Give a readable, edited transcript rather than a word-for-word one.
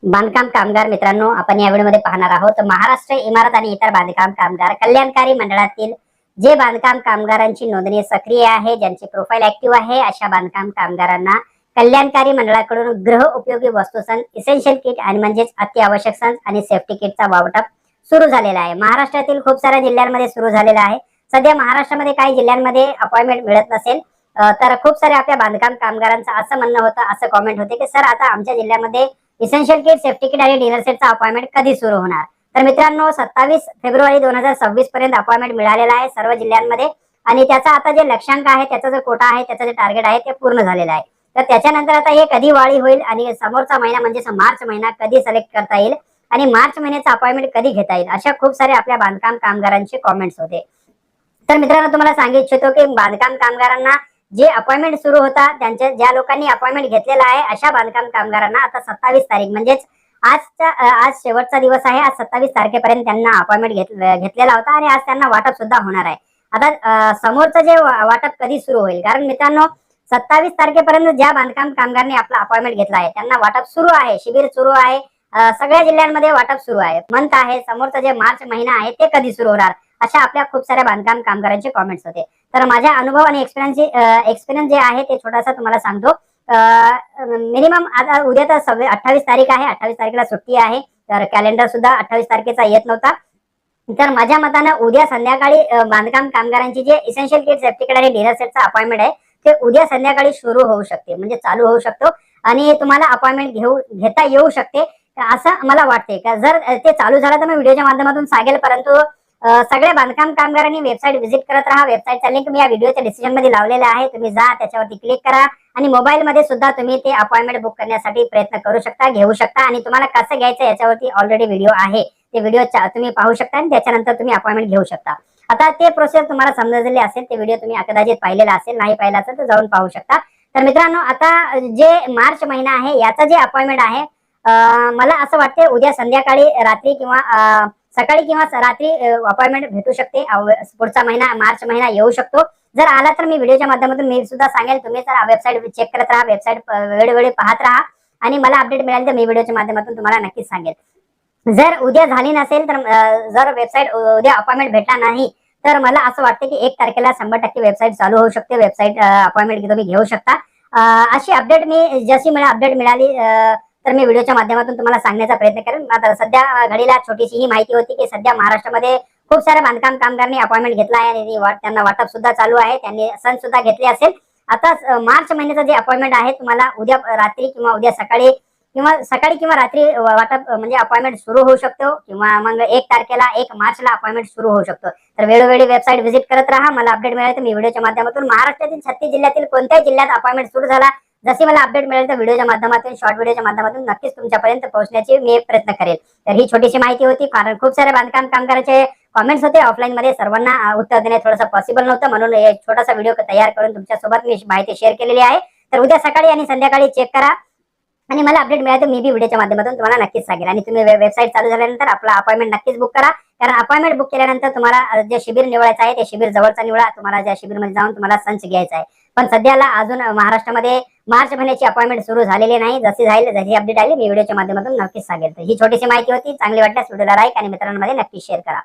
बांधकाम कामगार मित्रांनो, आपण या व्हिडिओमध्ये पाहणार आहोत महाराष्ट्र इमारत आणि इतर बांधकाम कामगार कल्याणकारी मंडळातील जे बांधकाम कामगारांची नोंदणी सक्रिय आहे, ज्यांची प्रोफाईल ऍक्टिव्ह आहे, अशा बांधकाम कामगारांना कल्याणकारी मंडळाकडून गृह उपयोगी वस्तू सण, इसेन्शियल किट आणि म्हणजेच अत्यावश्यक सण आणि सेफ्टी किटचा वाटप सुरू झालेला आहे। महाराष्ट्रातील खूप साऱ्या जिल्ह्यांमध्ये सुरू झालेला आहे। सध्या महाराष्ट्रामध्ये काही जिल्ह्यांमध्ये अपॉइंटमेंट मिळत नसेल, तर खूप सारे आपल्या बांधकाम कामगारांचं असं म्हणणं होतं, असं कॉमेंट होते की सर आता आमच्या जिल्ह्यामध्ये इसेन्शियल किट, सेफ्टी किट आणि डिनर सेटचा अपॉइंटमेंट कधी सुरू होणार। तर मित्रांनो, 27 फेब्रुवारी 2026 पर्यंत अपॉइंटमेंट मिळालेला आहे सर्व जिल्ह्यांमध्ये आणि त्याचा आता जे लक्ष्यांक आहे, त्याचा जो कोटा आहे, त्याचं जे टार्गेट आहे ते पूर्ण झालेलं आहे। तर त्याच्यानंतर आता हे कधी वाढी होईल आणि समोरचा महिना म्हणजे मार्च महिना कधी सिलेक्ट करता येईल आणि मार्च महिन्याचा अपॉइंटमेंट कधी घेता येईल, अशा खूप सारे आपल्या बांधकाम कामगारांचे कॉमेंट्स होते। तर मित्रांनो, तुम्हाला सांगू इच्छितो की बांधकाम कामगारांना जे अपॉइंटमेंट सुरू होता, त्यांच्या ज्या लोकांनी अपॉइंटमेंट घेतलेला आहे, अशा बांधकाम कामगारांना आता 27 तारीख म्हणजेच आज शेवटचा दिवस आहे। आज 27 तारखेपर्यंत त्यांना अपॉइंटमेंट घेतलेला होता आणि आज त्यांना वाटप सुद्धा होणार आहे। आता समोरचं जे वाटप कधी सुरू होईल, कारण मित्रांनो 27 तारखेपर्यंत ज्या बांधकाम कामगारांनी आपला अपॉइंटमेंट घेतला आहे त्यांना वाटप सुरू आहे, शिबिर सुरू आहे, सगळ्या जिल्ह्यांमध्ये वाटप सुरू आहे, मंथ आहे। समोरचा जे मार्च महिना आहे ते कधी सुरू होणार, अशा आपल्या खूप साऱ्या बांधकाम कामगारांचे कॉमेंट्स होते। तर माझ्या अनुभव आणि एक्सपिरियन्स जे आहे ते छोटासा तुम्हाला सांगतो। मिनिमम आता उद्या तर 28 तारीख आहे, 28 तारखेला सुट्टी आहे, तर कॅलेंडर सुद्धा 28 तारखेचा येत नव्हता। तर माझ्या मतानं उद्या संध्याकाळी बांधकाम कामगारांची जे इसेन्शियल किट, सेफ्टी किट आणि डिनर सेटचा अपॉइंटमेंट आहे ते उद्या संध्याकाळी सुरू होऊ शकते, म्हणजे चालू होऊ शकतो आणि तुम्हाला अपॉइंटमेंट घेता येऊ शकते, असं मला वाटते। का जर ते चालू झालं तर मी व्हिडिओच्या माध्यमातून सांगेल, परंतु सगळ्या बांधकाम कामगारांनी वेबसाईट व्हिजिट करत राहा। वेबसाईटचा लिंक मी या व्हिडिओच्या डिस्क्रिप्शन मध्ये लावलेला आहे, तुम्ही जा, त्याच्यावरती क्लिक करा आणि मोबाईल मध्ये सुद्धा तुम्ही ते अपॉइंटमेंट बुक करण्यासाठी प्रयत्न करू शकता, घेऊ शकता आणि तुम्हाला कसं घ्यायचं याच्यावरती ऑलरेडी व्हिडिओ आहे, ते व्हिडिओ तुम्ही पाहू शकता आणि त्याच्यानंतर तुम्ही अपॉइंटमेंट घेऊ शकता। आता ते प्रोसेस तुम्हाला समजलेली असेल, ते व्हिडिओ तुम्ही कदाचित पाहिलेला असेल, नाही पाहिला असेल तर जाऊन पाहू शकता। तर मित्रांनो, आता जे मार्च महिना आहे याचा जे अपॉइंटमेंट आहे, मला असं वाटते उद्या संध्याकाळी, रात्री किंवा सकाळी किंवा रात्री अपॉइंटमेंट भेटू शकते। पुढचा महिना मार्च महिना येऊ शकतो। जर आला तर मी व्हिडिओच्या माध्यमातून मी सुद्धा सांगेल, तुम्ही तर वेबसाईट चेक करत राहा, वेबसाईट वेळोवेळी पाहत राहा आणि मला अपडेट मिळाली तर मी व्हिडिओच्या माध्यमातून तुम्हाला नक्कीच सांगेल। जर उद्या झाली नसेल तर जर वेबसाईट उद्या अपॉइंटमेंट भेटला नाही तर मला असं वाटतं की 1 तारखेला 100% वेबसाईट चालू होऊ शकते, वेबसाईट अपॉइंटमेंट तुम्ही घेऊ शकता। अशी अपडेट मी जशी मला अपडेट मिळाली तर मी व्हिडिओच्या माध्यमातून तुम्हाला सांगण्याचा प्रयत्न करेन। आता सध्या घडीला छोटीशी ही माहिती होती की सध्या महाराष्ट्रामध्ये खूप साऱ्या बांधकाम कामगारांनी अपॉइंटमेंट घेतला आहे आणि त्यांना वाटप सुद्धा चालू आहे, त्यांनी सण सुद्धा घेतले असेल। आता मार्च महिन्याचा जे अपॉइंटमेंट आहे तुम्हाला उद्या रात्री किंवा उद्या सकाळी किंवा रात्री वाटप म्हणजे अपॉइंटमेंट सुरू होऊ शकतो किंवा मग 1 तारखेला 1 मार्चला अपॉइंटमेंट सुरू होऊ शकतो। तर वेळोवेळी वेबसाईट व्हिजिट करत राहा, मला अपडेट मिळाली तर मी व्हिडिओच्या माध्यमातून महाराष्ट्रातील 36 जिल्ह्यातील कोणत्याही जिल्ह्यात अपॉइंटमेंट सुरू झाला, जशी मला अपडेट मिळेल तर व्हिडिओच्या माध्यमातून, शॉर्ट व्हिडिओच्या माध्यमातून नक्कीच तुमच्यापर्यंत पोहोचण्याची मी प्रयत्न करेल। तर ही छोटीशी माहिती होती, कारण खूप सारे बांधकाम कामगारांचे कॉमेंट्स होते, ऑफलाईन मध्ये सर्वांना उत्तर देणे थोडंसं पॉसिबल नव्हतं, म्हणून एक छोटासा व्हिडिओ तयार करून तुमच्यासोबत मी माहिती शेअर केलेली आहे। तर उद्या सकाळी आणि संध्याकाळी चेक करा आणि मला अपडेट मिळाले तर मी बी व्हिडिओच्या माध्यमातून तुम्हाला नक्कीच सांगेल। आणि तुम्ही वेबसाईट चालू झाल्यानंतर आपला अपॉइंटमेंट नक्कीच बुक करा, कारण अपॉइंटमेंट बुक केल्यानंतर तुम्हाला जे शिबिर निवडायचं आहे ते शिबिर जवळचा निवडा, तुम्हाला ज्या शिबिरमध्ये जाऊन तुम्हाला संच घ्यायचा आहे। पण सध्याला अजून महाराष्ट्रामध्ये मार्च महिन्याची अपॉइंटमेंट सुरू झालेली नाही, जशी अपडेट आली मी व्हिडिओच्या माध्यमातून नक्कीच सांगेल। तर ही छोटीशी माहिती होती, चांगली वाटल्यास व्हिडिओला लाईक आणि मित्रांमध्ये नक्की शेअर करा।